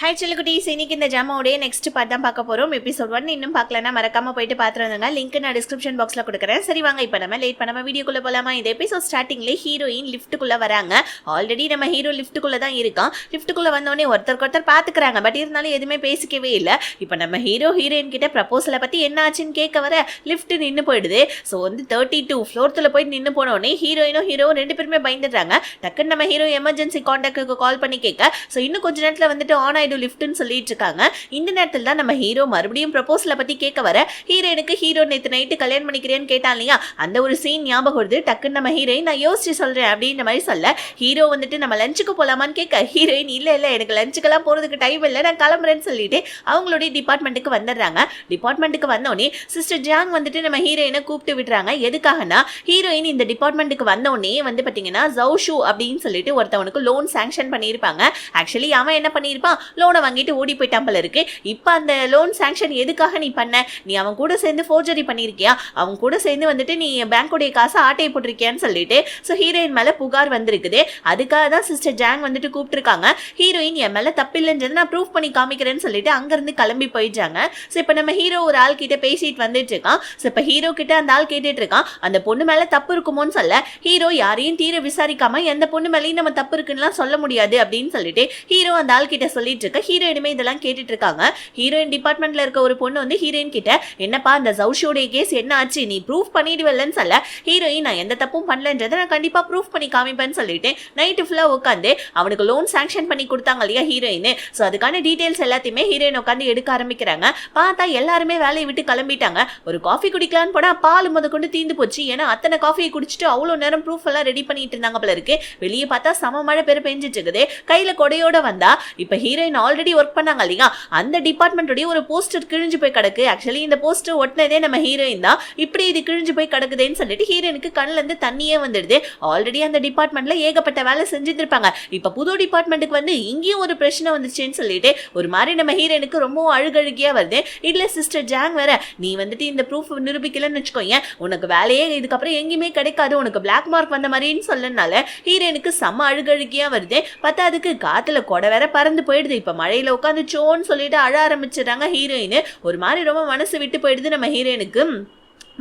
Hi செல்லுக்குட்டீஸ், இன்னைக்கு இந்த ஜாமாவோடைய next part தான் பார்க்க போகிறோம். எபிசோட் 1 இன்னும் பார்க்கலன்னா மறக்காம போயிட்டு பார்த்துருந்தாங்க. லிங்க் நான் டிஸ்கிரிப்ஷன் பாக்ஸில் கொடுக்குறேன். சரி வாங்க, இப்போ நம்ம லேட் பண்ணாமல் வீடியோக்குள்ளே போகலாமா? இந்த எபிசோட் ஸ்டார்டிங்லேயே ஹீரோயின் லிஃப்ட்டுக்குள்ளே வராங்க. ஆல்ரெடி நம்ம ஹீரோ லிஃப்ட்டுக்குள்ளே தான் இருக்கான். லிஃப்ட்டுக்குள்ளே வந்தோடனே ஒருத்தர் பார்த்துக்கிறாங்க. பட் இருந்தாலும் எதுவுமே பேசிக்கவே இல்லை. இப்போ நம்ம ஹீரோயின் கிட்ட ப்ரப்போசலை பற்றி என்ன ஆச்சுன்னு கேட்க வர லிஃப்ட் நின்று போயிடுது. ஸோ 32 ஃப்ளோர்த்தில் போய் நின்று போனோடனே ஹீரோவும் ரெண்டு பேருமே பயந்துடுறாங்க. டக்குன்னு நம்ம ஹீரோ எமர்ஜென்சி கான்டாக்டுக்கு கால் பண்ணி கேட்க ஸோ இன்னும் கொஞ்ச நேரத்தில் வந்துட்டு ஆன் ஆயிடும் லிஃப்ட்னு சொல்லிட்டு இருக்காங்க. இந்த நேரத்தில் தான் நம்ம ஹீரோ மறுபடியும் ப்ரப்போசலை பத்தி கேட்க வர ஹீரோ நேற்று நைட்டு கல்யாணம் பண்ணிக்கிறேன்னு கேட்டான் இல்லையா, அந்த ஒரு சீன் ஞாபகம் வருது. டக்குன்னு நம்ம ஹீரோயின் நான் யோசிச்சு சொல்றேன் அப்படின்ற மாதிரி சொல்ல ஹீரோ வந்துட்டு நம்ம லஞ்சுக்கு போலாமான்னு கேட்க ஹீரோயின் இல்ல எனக்கு லஞ்சுக்கெல்லாம் போறதுக்கு டைம் இல்லை, நான் கிளம்புறேன்னு சொல்லிட்டு அவங்களுடைய டிபார்ட்மெண்ட்டுக்கு வந்துடுறாங்க. டிபார்ட்மெண்ட்டுக்கு வந்தோடனே சிஸ்டர் ஜாங் வந்துட்டு நம்ம ஹீரோயினை கூப்பிட்டு விடுறாங்க. எதுக்காகனா ஹீரோயின் இந்த டிபார்ட்மெண்ட்டுக்கு வந்தோடனே வந்து பாத்தீங்கன்னா ஜவுஷு அப்படின்னு சொல்லிட்டு ஒருத்தவனுக்கு லோன் சாங்ஷன் பண்ணியிருப்பாங்க. ஆக்சுவலி அவன் என்ன பண்ணியிருப்பான், லோனை வாங்கிட்டு ஓடி போயிட்டான் போல இருக்கு. இப்போ அந்த லோன் சாங்ஷன் எதுக்காக நீ பண்ண, நீ அவன் கூட சேர்ந்து ஃபோர்ஜரி பண்ணியிருக்கியா, அவன் கூட சேர்ந்து வந்துட்டு நீ பேங்கோடைய காசை ஆட்டையை போட்டிருக்கியான்னு சொல்லிட்டு ஸோ ஹீரோயின் மேலே புகார் வந்திருக்குது. அதுக்காக தான் சிஸ்டர் ஜாங் வந்துட்டு கூப்பிட்டுருக்காங்க. ஹீரோயின் என் மேலே தப்பில்லைன்றது நான் ப்ரூவ் பண்ணி காமிக்கிறேன்னு சொல்லிட்டு அங்கேருந்து கிளம்பி போயிட்டாங்க. ஸோ இப்போ நம்ம ஹீரோ ஒரு ஆள் கிட்ட பேசிட்டு வந்துட்டு இருக்கான். ஸோ இப்போ ஹீரோ கிட்ட அந்த ஆள் கேட்டுட்டு இருக்கான், அந்த பொண்ணு மேலே தப்பு இருக்குமோன்னு சொல்ல ஹீரோ யாரையும் தீர விசாரிக்காம எந்த பொண்ணு மேலேயும் நம்ம தப்பு இருக்குன்னுலாம் சொல்ல முடியாது அப்படின்னு சொல்லிட்டு ஹீரோ அந்த ஆள் கிட்ட சொல்லிட்டு இருக்க ஹீரோயினுமே இதெல்லாம் கேட்டுட்டு இருக்காங்க. ஹீரோயின் டிபார்ட்மெண்ட்ல இருக்க ஒரு பொண்ணு வந்து ஹீரோயின் கிட்ட என்னப்பா அந்த ஜவுஷோடைய கேஸ் என்ன ஆச்சு, நீ ப்ரூஃப் பண்ணிடுவல்லன்னு சொல்ல ஹீரோயின் நான் எந்த தப்பும் பண்ணலன்றதை நான் கண்டிப்பா ப்ரூஃப் பண்ணி காமிப்பேன்னு சொல்லிட்டு நைட்டு ஃபுல்லா உட்காந்து அவனுக்கு லோன் சாங்ஷன் பண்ணி கொடுத்தாங்க இல்லையா ஹீரோயின், ஸோ அதுக்கான டீடைல்ஸ் எல்லாத்தையுமே ஹீரோயின் உட்காந்து எடுக்க ஆரம்பிக்கிறாங்க. பார்த்தா எல்லாருமே வேலையை விட்டு கிளம்பிட்டாங்க. ஒரு காஃபி குடிக்கலான்னு போனா பால் கொண்டு தீந்து போச்சு. ஏன்னா அத்தனை காஃபியை குடிச்சிட்டு அவ்வளோ நேரம் ப்ரூஃப் எல்லாம் ரெடி பண்ணிட்டு இருந்தாங்க போல இருக்கு. வெளியே பார்த்தா சம மழை பெஞ்சிட்டு இருக்குது. கையில கொடையோட வந்தா இப்ப ஹீரோயின் ஆல்ரெடி ஒர்க் பண்ணாங்க இல்லையா, அந்த டிபார்ட்மெண்ட்டுடைய ஒரு போஸ்டர் கிழிஞ்சு போய் கிடக்கு. ஆக்சுவலி இந்த போஸ்டர் ஒட்டினதே நம்ம ஹீரோயின் தான். இப்படி இது கிழிஞ்சு போய் கிடக்குதுன்னு சொல்லிட்டு ஹீரோயினுக்கு கண்ணுல இருந்து தண்ணியே வந்துடுது. ஆல்ரெடி அந்த டிபார்ட்மெண்ட்ல ஏகப்பட்ட வேலை செஞ்சுட்டு இருப்பாங்க. இப்ப புது டிபார்ட்மெண்ட்டுக்கு வந்து இங்கேயும் ஒரு பிரச்சனை வந்துச்சுன்னு சொல்லிட்டு ஒரு மாதிரி நம்ம ஹீரோயினுக்கு ரொம்ப அழுகழுகியா வருது. இல்ல சிஸ்டர் ஜாங் வேற, நீ வந்துட்டு இந்த ப்ரூஃப் நிரூபிக்கலன்னு வச்சுக்கோங்க, உனக்கு வேலையே இதுக்கப்புறம் எங்கேயுமே கிடைக்காது, உனக்கு பிளாக் மார்க் வந்த மாதிரின்னு சொல்லனால ஹீரோயினுக்கு செம்ம அழுகழுகியா வருது. பார்த்தா அதுக்கு காத்துல கொடை வேற பறந்து போயிடுது. இப்ப மழையில உட்காந்து சோன்னு சொல்லிட்டு அழ ஆரம்பிச்சிடறாங்க ஹீரோயின். ஒரு மாதிரி ரொம்ப மனசு விட்டு போயிடுது நம்ம ஹீரோயினுக்கு.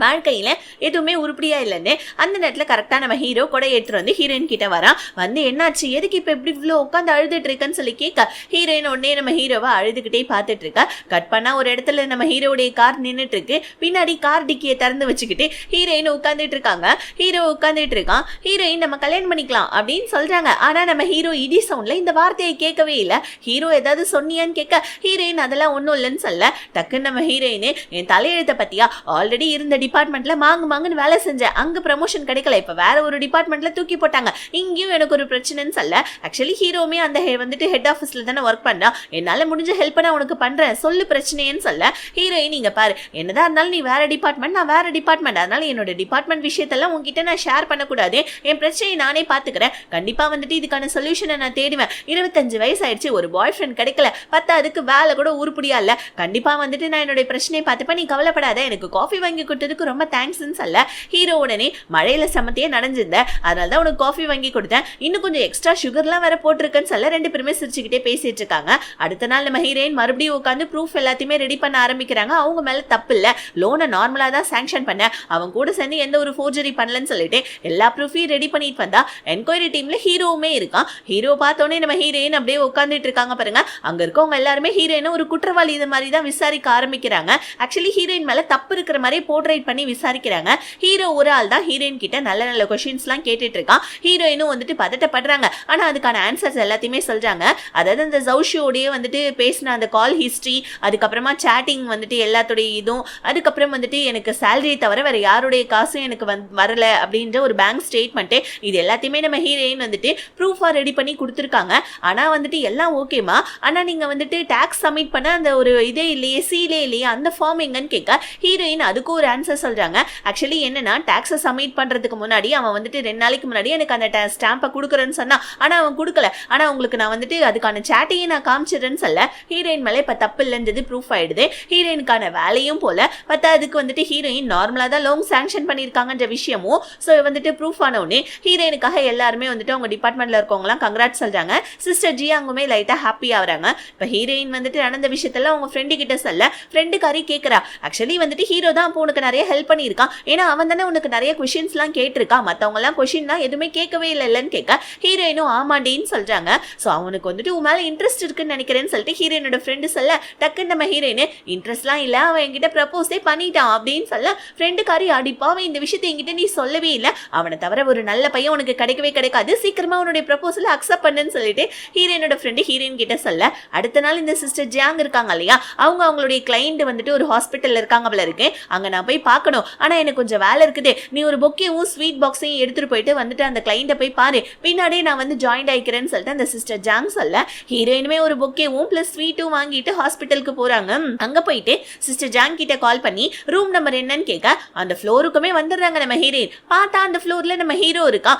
வாழ்க்கையில எதுவுமே உருப்படியா இல்லைன்னு அந்த நேரத்தில் கரெக்டா நம்ம ஹீரோ கொடை எடுத்துட்டு வந்து ஹீரோயின் கிட்ட வரான். வந்து என்னாச்சு, எதுக்கு இப்ப எப்படி இவ்வளோ உட்காந்து அழுதுட்டு இருக்கன்னு சொல்லி கேட்க ஹீரோயின் உடனே நம்ம ஹீரோவை அழுதுகிட்டே பார்த்துட்டு இருக்க. கட் பண்ணா ஒரு இடத்துல நம்ம ஹீரோடைய கார் நின்றுட்டு இருக்கு. பின்னாடி கார் டிக்கியை திறந்து வச்சுக்கிட்டு ஹீரோயின் உட்காந்துட்டு இருக்காங்க. ஹீரோ உட்காந்துட்டு இருக்கான். ஹீரோயின் நம்ம கல்யாணம் பண்ணிக்கலாம் அப்படின்னு சொல்றாங்க. ஆனா நம்ம ஹீரோ இடி சவுண்ட்ல இந்த வார்த்தையை கேட்கவே இல்லை. ஹீரோ ஏதாவது சொன்னியான்னு கேட்க ஹீரோயின் அதெல்லாம் ஒன்றும் இல்லைன்னு சொல்ல டக்குன்னு நம்ம ஹீரோயின் என் தலையெழுத்தை பத்தியா, ஆல்ரெடி இருந்த டிபார்ட்மெண்ட்ல மாங்குன்னு வேலை செஞ்சேன், அங்க ப்ரமோஷன் கிடைக்கல, இப்ப வேற ஒரு டிபார்ட்மெண்ட்ல தூக்கி போட்டாங்க, இங்கேயும் எனக்கு ஒரு பிரச்சனைன்னு சொல்ல ஆக்சுவலி ஹீரோமே அந்த வந்துட்டு ஹெட் ஆஃபீஸ்ல தானே ஒர்க் பண்ணா, என்னால முடிஞ்ச ஹெல்ப் நான் உனக்கு பண்றேன் சொல்லு பிரச்சனைன்னு சொல்ல ஹீரோயின் நீங்க பாரு, என்னதான் இருந்தாலும் நீ வேற டிபார்ட்மெண்ட், நான் வேற டிபார்ட்மெண்ட், அதனால என்னோட டிபார்ட்மெண்ட் விஷயத்தெல்லாம் உங்ககிட்ட நான் ஷேர் பண்ணக்கூடாது, என் பிரச்சனையை நானே பாத்துக்கிறேன், கண்டிப்பா வந்துட்டு இதுக்கான சொல்யூஷனை நான் தேடுவேன், 25 வயசு ஆயிடுச்சு, ஒரு பாய் ஃப்ரெண்ட் கிடைக்கல, அதுக்கு வேலை கூட உருப்படியா இல்ல, கண்டிப்பா வந்துட்டு நான் என்னோட பிரச்சனையை பார்த்துப்ப, நீ கவலைப்படாத, எனக்கு காஃபி வாங்கி கொடுத்ததுக்கு ரொம்ப தேங்க்ஸ்ன்னு சொல்ல ஹீரோ உடனே மழையில சமத்தையே நடந்திருந்த, அதனாலதான் உனக்கு காஃபி வாங்கி கொடுத்தேன், இன்னும் கொஞ்சம் எக்ஸ்ட்ரா சுகர்லாம் வேற போட்டிருக்குன்னு சொல்ல ரெண்டு பேருமே சிரிச்சுக்கிட்டே பேசிட்டு இருக்காங்க. அடுத்த நாள் நம்ம ஹீரோயின் மறுபடியும் உட்காந்து ப்ரூஃப் எல்லாத்தையுமே ரெடி பண்ண ஆரம்பிக்கிறாங்க. அவங்க மேல தப்பு இல்ல, லோனை நார்மலா தான் சாங்ஷன் பண்ண, அவங்க கூட சேர்ந்து எந்த ஒரு ஃபோர்ஜரி பண்ணலன்னு சொல்லிட்டு எல்லா ப்ரூஃபையும் ரெடி பண்ணிட்டு வந்தா என்கொயரி டீம்ல ஹீரோவுமே இருக்கான். ஹீரோ பார்த்தோன்னே நம்ம ஹீரோயின் அப்படியே உட்காந்துட்டு இருக்காங்க பாருங்க. அங்க இருக்கவங்க எல்லாருமே ஹீரோயினை ஒரு குற்றவாளி இது மாதிரி தான் விசாரிக்க ஆரம்பிக்கிறாங்க. ஆக்சுவலி ஹீரோயின் மேல தப்பு இருக்கிற மாதிரி போர்ட்ரேட் பண்ணி விசாரிக்கிறாங்க. ஹீரோ ஒரு ஆள் தான் ஹீரோயின் கிட்ட நல்ல நல்ல क्वेश्चंस எல்லாம் கேட்டுட்டு இருக்கான். ஹீரோயினும் வந்துட்டு பதட்டப்படுறாங்க. ஆனா அதுக்கான ஆன்சர்ஸ் எல்லாத்தையுமே சொல்றாங்க. அதாவது அந்த ஜவுஷியோடயே வந்துட்டு பேசின அந்த கால் ஹிஸ்டரி, அதுக்கப்புறமா சாட்டிங் வந்துட்டு எல்லாத்தோடைய இதுவும், அதுக்கப்புறம் வந்துட்டு எனக்கு சேலரி தவிர வேற யாருடைய காசும் எனக்கு வரல அப்படின்ற ஒரு பேங்க் ஸ்டேட்மெண்ட், இது எல்லாத்தையுமே நம்ம ஹீரோயின் வந்துட்டு ப்ரூஃபா ரெடி பண்ணி கொடுத்துருக்காங்க. ஆனா வந்துட்டு எல்லாம் ஓகேமா, ஆனா நீங்க வந்துட்டு டாக்ஸ் சப்மிட் பண்ண அந்த ஒரு இதே இல்லையே, சீலே இல்லையே, அந்த ஃபார்ம் எங்கன்னு கேட்க ஹீரோயின் அதுக்கும் ஒரு ஆன்சர் டாக்டர்ஸை சொல்றாங்க. ஆக்சுவலி என்னன்னா டாக்ஸை சப்மிட் பண்றதுக்கு முன்னாடி அவன் வந்துட்டு 2 நாளைக்கு முன்னாடி எனக்கு அந்த ஸ்டாம்பை கொடுக்குறேன்னு சொன்னா, ஆனா அவன் கொடுக்கல. ஆனா உங்களுக்கு நான் வந்துட்டு அதுக்கான சேட்டையும் நான் காமிச்சிடுறேன்னு சொல்ல ஹீரோயின் மேலே இப்ப தப்பு இல்லைன்றது ப்ரூஃப் ஆயிடுது. ஹீரோயினுக்கான வேலையும் போல அதுக்கு வந்துட்டு ஹீரோயின் நார்மலா தான் லோன் சாங்ஷன் பண்ணிருக்காங்கன்ற விஷயமும் சோ வந்துட்டு ப்ரூஃப் ஆன உடனே ஹீரோயினுக்காக எல்லாருமே வந்துட்டு அவங்க டிபார்ட்மெண்ட்ல இருக்கவங்க எல்லாம் கங்க்ராட் சொல்றாங்க. சிஸ்டர் ஜியாங்குமே லைட்டா ஹாப்பி ஆகுறாங்க. இப்ப ஹீரோயின் வந்துட்டு நடந்த விஷயத்துல அவங்க ஃப்ரெண்டு கிட்ட சொல்ல ஃப்ரெண்டுக்காரி கேட்கறா, ஆக்சுவலி வந்துட்டு ஹீரோ தான் இப்போ உனக்கு நிறைய ஹெல்ப் பண்ணியிருக்கான், ஏன்னா அவன் தானே உனக்கு நிறைய கொஸ்டின்ஸ் எல்லாம் கேட்டிருக்கான், மத்தவங்க எல்லாம் கொஸ்டின் தான் எதுவுமே கேட்கவே இல்லைன்னு கேட்க ஹீரோயினும் ஆமாண்டின்னு சொல்றாங்க. சோ அவனுக்கு வந்துட்டு உன் மேல இன்ட்ரெஸ்ட் இருக்குன்னு நினைக்கிறேன்னு சொல்லிட்டு ஹீரோயினோட ஃப்ரெண்டு சொல்ல டக்குன்னு நம்ம ஹீரோயின் இன்ட்ரெஸ்ட்லாம் இல்ல, அவன் என்கிட்ட ப்ரப்போஸே பண்ணிட்டான் அப்படின்னு சொல்ல ஃப்ரெண்டுக்காரி அடிப்பா, அவன் இந்த விஷயத்தை என்கிட்ட நீ சொல்லவே இல்லை, அவனை தவிர ஒரு நல்ல பையன் உனக்கு கிடைக்கவே கிடைக்காது, சீக்கிரமா உன்னுடைய ப்ரப்போசலை அக்செப்ட் பண்ணுன்னு சொல்லிட்டு ஹீரோயினோட ஃப்ரெண்டு ஹீரோயின் கிட்ட சொல்ல அடுத்த நாள் இந்த சிஸ்டர் ஜியாங் இருக்காங்க இல்லையா, அவங்களுடைய கிளைண்ட் வந்துட்டு ஒரு ஹாஸ்பிட்டல்ல இருக்காங்க போல இருக்கு, அங்க நான் போய் பார்க்கணும், ஆனா எனக்கு கொஞ்சம் வேலை இருக்குது, நீ ஒரு பொக்கேவும் ஸ்வீட் பாக்ஸையும் எடுத்துட்டு போயிட்டு வந்துட்டு அந்த கிளைண்ட போய் பாரு, பின்னாடியே நான் வந்து ஜாயின் ஆயிக்கிறேன்னு சொல்லிட்டு அந்த சிஸ்டர் ஜியாங் சொல்ல ஹீரோயினுமே ஒரு பொக்கேவும் பிளஸ் ஸ்வீட்டும் வாங்கிட்டு ஹாஸ்பிட்டலுக்கு போறாங்க. அங்க போயிட்டு சிஸ்டர் ஜியாங் கிட்ட கால் பண்ணி ரூம் நம்பர் என்னன்னு கேட்க அந்த ஃப்ளோருக்குமே வந்துடுறாங்க நம்ம ஹீரோயின். பார்த்தா அந்த ஃப்ளோர்ல நம்ம ஹீரோ இருக்கா.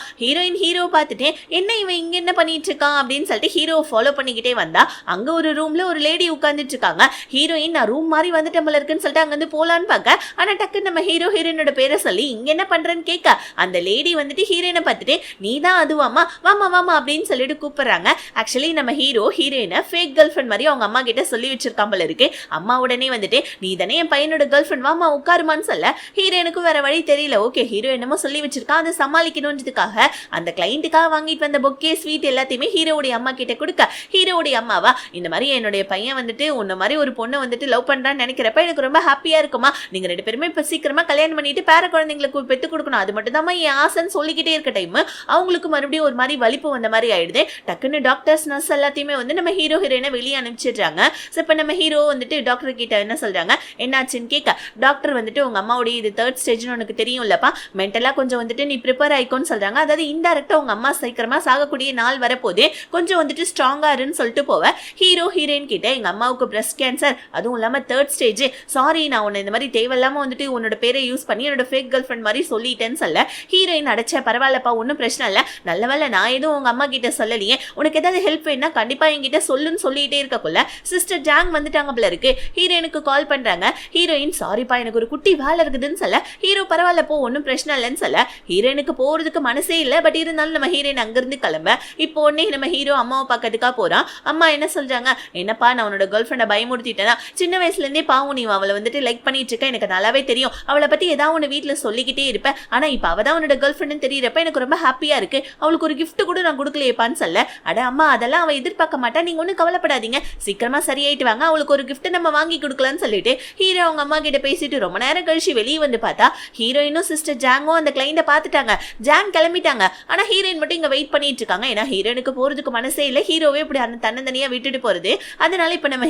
ஹீரோ பார்த்துட்டு என்ன இவன் இங்க என்ன பண்ணிட்டு இருக்கான் அப்படின்னு சொல்லிட்டு ஹீரோ ஃபாலோ பண்ணிக்கிட்டே வந்தா அங்க ஒரு ரூம்ல ஒரு லேடி உட்கார்ந்துட்டு இருக்காங்க. ஹீரோயின் நான் ரூம் மாதிரி வந்துட்டு போல இருக்குன்னு சொல்லிட்டு அங்க இருந்து போலான்னு பார்க்க ஆனா டக்கு நம்ம ஹீரோயினோட பேரை சொல்லி இங்க என்ன பண்றேன்னு கேட்க அந்த லேடி வந்துட்டு ஹீரோயினை பார்த்துட்டு நீ தான் அதுவாமா வாமா வாமா அப்படின்னு சொல்லிட்டு கூப்பிடுறாங்க. ஆக்சுவலி நம்ம ஹீரோயினை ஃபேக் கேர்ள் ஃப்ரெண்ட் மாதிரி அவங்க அம்மா கிட்ட சொல்லி வச்சிருக்கான் போல இருக்கு. அம்மா உடனே வந்துட்டு நீ தானே என் பையனோட கேர்ள் ஃப்ரெண்ட் வாமா உட்காருமான்னு சொல்ல ஹீரோயினுக்கும் வேற வழி தெரியல. ஓகே ஹீரோ என்னமோ சொல்லி வச்சிருக்கான், அதை சமாளிக்கணும்ன்றதுக்காக அந்த கிளைண்ட்டுக்காக வாங்கிட்டு வந்த பொக்கே ஸ்வீட் எல்லாத்தையுமே ஹீரோவுடைய அம்மா கிட்ட கொடுக்க ஹீரோவுடைய அம்மாவா இந்த மாதிரி என்னுடைய பையன் வந்துட்டு உன்ன மாதிரி ஒரு பொண்ணை வந்துட்டு லவ் பண்றான்னு நினைக்கிறப்ப எனக்கு ரொம்ப ஹாப்பியா இருக்குமா, நீங்க 2 பேருமே இப்ப சீக்கிரமா கல்யாணம் பண்ணிட்டு பேர குழந்தைங்களுக்கு பெத்து கொடுக்கணும், அது மட்டும் தான் என் ஆசைன்னு சொல்லிக்கிட்டே இருக்க டைம் அவங்களுக்கு மறுபடியும் ஒரு மாதிரி வலிப்பு வந்த மாதிரி ஆயிடுது. டக்குன்னு டாக்டர்ஸ் நர்ஸ் எல்லாத்தையுமே வந்து நம்ம ஹீரோயினை வெளியே அனுப்பிச்சிடுறாங்க. இப்ப நம்ம ஹீரோ வந்துட்டு டாக்டர் கிட்ட என்ன சொல்றாங்க என்னாச்சுன்னு கேட்க டாக்டர் வந்துட்டு உங்க அம்மாவுடைய இது 3rd ஸ்டேஜ்னு உனக்கு தெரியும் இல்லப்பா, மென்டலா கொஞ்சம் வந்துட்டு நீ ப்ரிப்பேர் ஆயிக்கோன்னு சொல்றாங்க. அதாவது இன்டைரக்டா உங்க அம்மா சீக்கிரமா சாகக்கூடிய நாள் வரப்போதே கொஞ்சம் வந்துட்டு ஸ்ட்ராங்கா இருன்னு சொல்லிட்டு போவ ஹீரோயின் கிட்ட எங்க அம்மாவுக்கு பிரஸ்ட் கேன்சர், அதுவும் இல்லாம 3rd ஸ்டேஜ், சாரி நான் உன்னை இந்த மாதிரி தேவையில்லாம வந்துட்டு உன்னோட பேரை யூஸ் பண்ணி என்னோட ஃபேக் கேர்ள் ஃப்ரெண்ட் மாதிரி சொல்லிட்டேன்னு சொல்ல ஹீரோயின் அடைச்ச பரவாயில்லப்பா ஒன்றும் பிரச்சனை இல்லை, நல்ல வேலை நான் எதுவும் உங்க அம்மா கிட்ட சொல்லலையே, உனக்கு ஏதாவது ஹெல்ப் வேணா கண்டிப்பா என்கிட்ட சொல்லுன்னு சொல்லிட்டே இருக்கக்குள்ள சிஸ்டர் ஜாங் வந்துட்டாங்க போல இருக்கு. ஹீரோயினுக்கு கால் பண்றாங்க. ஹீரோயின் சாரிப்பா எனக்கு ஒரு குட்டி வேலை இருக்குதுன்னு சொல்ல ஹீரோ பரவாயில்ல போ ஒன்றும் பிரச்சனை இல்லைன்னு சொல்ல ஹீரோயினுக்கு போறதுக்கு மனசே இல்லை. பட் இருந்தாலும் நம்ம ஹீரோயின் அங்கிருந்து கிளம்ப இப்போ உடனே நம்ம ஹீரோ அம்மாவை பார்க்கறதுக்காக போறான். அம்மா என்ன சொல்றாங்க, என்னப்பா நான் உன்னோட கேர்ள் ஃப்ரெண்டை பயமுறுத்திட்டேன்னா சின்ன வயசுல இருந்தே பாவம் நீ அவளை வந்துட்டு லைக் பண்ணிட்டு இருக்க, எனக்கு நல்லாவே தெரியும், அவளை பத்தி ஏதாவது ஒன்று வீட்டுல சொல்லிக்கிட்டே இருப்பேன், ஆனா இப்ப அவதான் உன்னோட கேர்ள் ஃப்ரெண்ட் தெரியறப்ப எனக்கு ரொம்ப ஹாப்பியா இருக்கு, அவளுக்கு ஒரு கிஃப்ட் கூட நான் கொடுக்கலையேப்பான்னு சொல்ல அட அம்மா அதெல்லாம் அவ எதிர்பார்க்க மாட்டா, நீங்க ஒன்னும் கவலைப்படாதீங்க, சீக்கிரமா சரியாயிட்டு வாங்க, அவளுக்கு ஒரு கிஃப்ட் நம்ம வாங்கி கொடுக்கலாம்னு சொல்லிட்டு ஹீரோ அவங்க அம்மா கிட்ட பேசிட்டு ரொம்ப நேரம் கழிச்சு வெளியே வந்து பார்த்தா ஹீரோயினும் சிஸ்டர் ஜாங்கும் அந்த கிளைண்ட பாத்துட்டாங்க. ஜாங் கிளம்பிட்டாங்க. ஆனா ஹீரோயின் மட்டும் இங்க வெயிட் பண்ணிட்டு இருக்காங்க. ஏன்னா ஹீரோயினுக்கு போறதுக்கு மனசே இல்ல, ஹீரோவே இப்படி அந்த தன்னந்தனியா விட்டுட்டு போறது. அதனால இப்ப நம்ம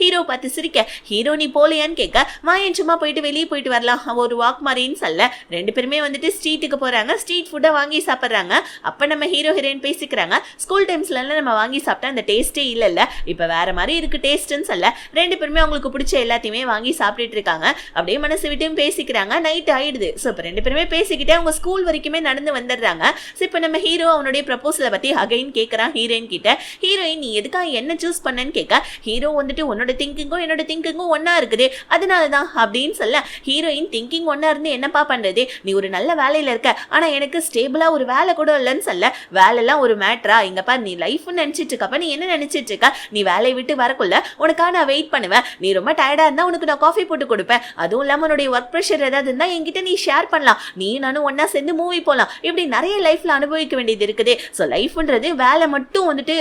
ஹீரோ பார்த்து சிரிக்க ஹீரோ நீ போலையான்னு கேட்க மாயன் சும்மா போயிட்டு வெளியே போயிட்டு வரலாம் ஒரு வாக் மாதிரின்னு சொல்ல 2 பேருமே வந்துட்டு ஸ்ட்ரீட்டுக்கு போறாங்க. ஸ்ட்ரீட் ஃபுட்டை வாங்கி சாப்பிடுறாங்க. அப்ப நம்ம ஹீரோயின் பேசிக்கிறாங்க, ஸ்கூல் டைம்ஸ்ல நம்ம வாங்கி சாப்பிட்டா அந்த டேஸ்டே இல்ல, இப்ப வேற மாதிரி இருக்கு டேஸ்ட்னு சொல்ல 2 பேருமே அவங்களுக்கு பிடிச்ச எல்லாத்தையுமே வாங்கி சாப்பிட்டுட்டு இருக்காங்க. அப்படியே மனசு விட்டும் பேசிக்கிறாங்க. நைட் ஆயிடுது. சோ இப்ப 2 பேருமே பேசிக்கிட்டே அவங்க ஸ்கூல் வரைக்குமே நடந்து வந்துடுறாங்க. சோ இப்ப நம்ம ஹீரோ அவனுடைய ப்ரப்போசலை பத்தி அகைன் கேட்கறான் ஹீரோயின் கிட்ட. ஹீரோயின் நீ எதுக்காக என்ன சூஸ் பண்ணன்னு கேட்க ஹீரோ வந்துட்டு உன்னோட திங்கிங்கும் என்னோட திங்கிங்கும் ஒன்னா இருக்குது அதனாலதான் அப்படின்னு சொல்ல ஹீரோயின் திங்கிங் ஒன்னா இருந்து என்னப்பா பண்றது, நீ ஒரு நல்ல வேலையில இருக்க, ஆனா எனக்கு ஸ்டேபிளா ஒரு வேலை கூட இல்லைன்னு சொல்ல வேலைலாம் ஒரு மேட்ரா, இங்கப்பா நீ லைஃப் நினைச்சிட்டு இருக்கப்ப நீ என்ன நினைச்சிட்டு இருக்க, நீ வேலையை விட்டு வரக்குள்ள உனக்காக நான் வெயிட் பண்ணுவேன், நீ ரொம்ப டயர்டா இருந்தா உனக்கு நான் காஃபி போட்டு கொடுப்பேன், அதுவும் இல்லாம உன்னுடைய ஒர்க் ப்ரெஷர் ஏதாவது இருந்தா என்கிட்ட நீ ஷேர் பண்ணலாம், நீ நானும் ஒன்னா சேர்ந்து மூவி போலாம், இப்படி நிறைய லைஃப்ல அனுபவிக்க வேண்டியது இருக்குது. ஸோ லைஃப்ன்றது வேலை மட்டும் வந்துட்டு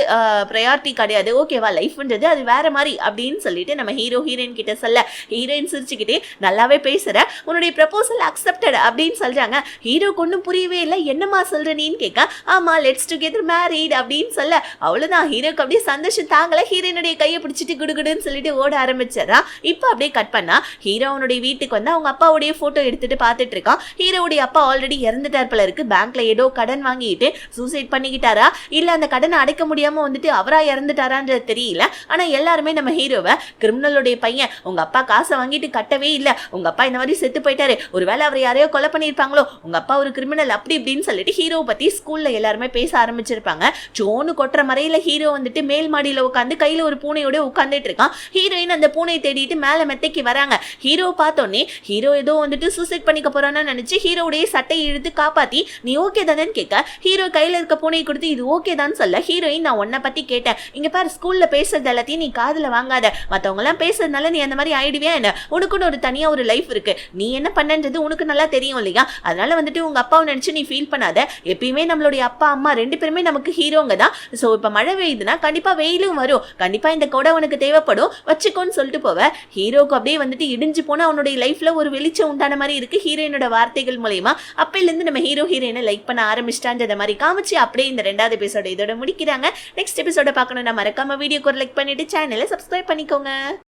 ப்ரையாரிட்டி கிடையாது, ஓகேவா, லைஃப்ன்றது அது வேற மாதிரி அப்படின்னு சொல்லிட்டு நம்ம ஹீரோயின் கிட்ட சொல்ல ஹீரோயின் சிரிச்சுக்கிட்டே நல்லாவே பேசுற, உன்னுடைய ப்ரப்போசல் அக்செப்டட் அப்படின்னு சொல்றாங்க. ஹீரோக்கு ஒன்றும் புரியவே இல்லை, என்னமா சொல்ற நீன்னு கேட்க ஆமா லெட்ஸ் டுகெதர் மேரிட் அப்படின்னு சொல்ல அவ்வளவுதான். ஹீரோக்கு அப்படியே சந்தோஷம் தாங்கல, ஹீரோயினுடைய கையை பிடிச்சிட்டு குடுகுடுன்னு சொல்லிட்டு ஓட ஆரம்பிச்சிடறான். இப்போ அப்படியே கட் பண்ணா ஹீரோனுடைய வீட்டுக்கு வந்து அவங்க அப்பாவுடைய போட்டோ எடுத்துட்டு பார்த்துட்டு இருக்கான். ஹீரோவுடைய அப்பா ஆல்ரெடி இறந்துட்டார் போல இருக்கு. பேங்க்ல ஏதோ கடன் வாங்கிட்டு சூசைட் பண்ணிக்கிட்டாரா இல்ல அந்த கடனை அடைக்க முடியாம வந்துட்டு அவரா இறந்துட்டாரான்றது தெரியல. ஆனா எல்லாருமே நம்ம ஹீரோவை கிரிமினலுடைய பையன், உங்க அப்பா காசை வாங்கிட்டு கட்டவே இல்லை, உங்க அப்பா அப்பா இந்த மாதிரி செத்து போயிட்டாரு, ஒருவேளை அவர் யாரையோ கொலை பண்ணிருப்பாங்களோ, உங்க அப்பா ஒரு கிரிமினல் அப்படி இப்படின்னு சொல்லிட்டு ஹீரோ பத்தி ஸ்கூல்ல எல்லாருமே பேச ஆரம்பிச்சிருப்பாங்க. ஜோனு கொட்டுற மறையில ஹீரோ வந்துட்டு மேல் மாடியில உட்காந்து கையில ஒரு பூனையோட உட்காந்துட்டு இருக்கான். ஹீரோயின் அந்த பூனையை தேடிட்டு மேல மெத்தைக்கு வராங்க. ஹீரோ பார்த்தோன்னே ஹீரோ ஏதோ வந்துட்டு சூசைட் பண்ணிக்க போறான்னு நினைச்சு ஹீரோடைய சட்டையை இழுத்து காப்பாத்தி நீ ஓகே தானே கேட்க, ஹீரோ கையில இருக்க பூனையை கொடுத்து இது ஓகே தான் சொல்ல ஹீரோயின் நான் உன்னை பத்தி கேட்டேன், இங்க பாரு ஸ்கூல்ல பேசுறது எல்லாத்தையும் நீ காதுல வாங்காத, மத்தவங்க எல்லாம் பேசுறதுனால நீ அந்த மாதிரி ஆயிடுவியா என்ன, உனக்குன்னு ஒரு தனியா ஒரு லைஃப் இருக்கு, நீ என்ன பண்ணன்றது உனக்கு நல்லா தெரியும் இல்லையா, அதனால வந்துட்டு உங்க அப்பாவை நினைச்சு நீ ஃபீல் பண்ணாத, எப்பயுமே நம்மளுடைய அப்பா அம்மா ரெண்டு பேருமே நமக்கு ஹீரோங்க தான். சோ இப்ப மழை பெய்யுதுன்னா கண்டிப்பா வெயிலும் வரும், கண்டிப்பா இந்த கொடை உனக்கு தேவைப்படும் வச்சுக்கோன்னு சொல்லிட்டு போவ. ஹீரோக்கு அப்படியே வந்துட்டு இடிஞ்சு போனா அவனுடைய லைஃப்ல ஒரு வெளிச்சம் உண்டான மாதிரி இருக்கு ஹீரோயினோட வார்த்தைகள் மூலமா. அப்பையில இருந்து நம்ம ஹீரோயினை லைக் பண்ண ஆரம்பிச்சிட்டான்ற மாதிரி காமிச்சு அப்படியே இந்த 2வது எபிசோட இதோட முடிக்கிறாங்க. நெக்ஸ்ட் எபிசோட பார்க்கணும்னா மறக்காம வீடியோக்கு ஒரு லைக் பண்ணிட்டு சேனலை சப்ஸ்கிரைப் பண்ணிக்கோங்க.